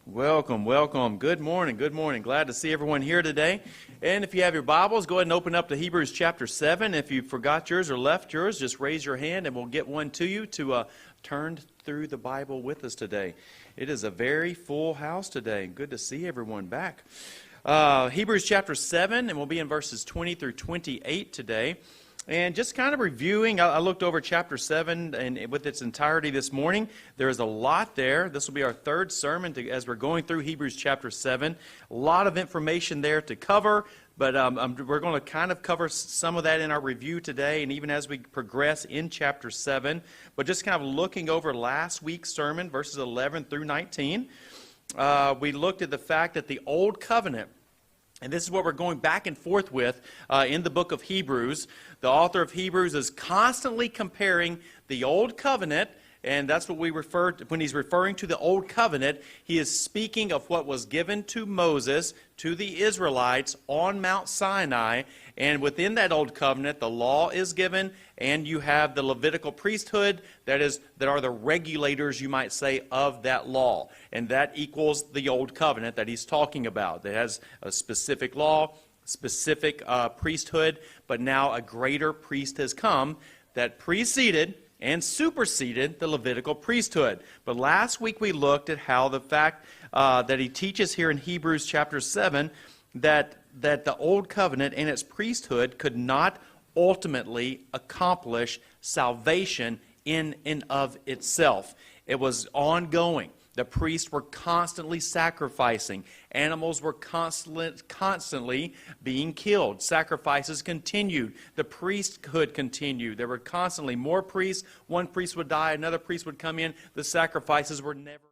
Welcome, welcome. Good morning, good morning. Glad to see everyone here today. And if you have your Bibles, go ahead and open up to Hebrews chapter 7. If you forgot yours or left yours, just raise your hand and we'll get one to you to turn through the Bible with us today. It is a very full house today. Good to see everyone back. Hebrews chapter 7, and we'll be in verses 20 through 28 today. And just kind of reviewing, I looked over chapter 7 and with its entirety this morning. There is a lot there. This will be our third sermon as we're going through Hebrews chapter 7. A lot of information there to cover, but we're going to kind of cover some of that in our review today and even as we progress in chapter 7. But just kind of looking over last week's sermon, verses 11 through 19, we looked at the fact that the Old Covenant, and this is what we're going back and forth with in the book of Hebrews. The author of Hebrews is constantly comparing the Old Covenant, and that's what we refer to when he's referring to the Old Covenant. He is speaking of what was given to Moses, to the Israelites on Mount Sinai. And within that Old Covenant, the law is given, and you have the Levitical priesthood that are the regulators, you might say, of that law. And that equals the Old Covenant that he's talking about. That has a specific law, specific priesthood, but now a greater priest has come that preceded and superseded the Levitical priesthood. But last week we looked at how the fact that he teaches here in Hebrews chapter 7 that the Old Covenant and its priesthood could not ultimately accomplish salvation in and of itself. It was ongoing. The priests were constantly sacrificing. Animals were constantly being killed. Sacrifices continued. The priesthood continued. There were constantly more priests. One priest would die, another priest would come in. The sacrifices were never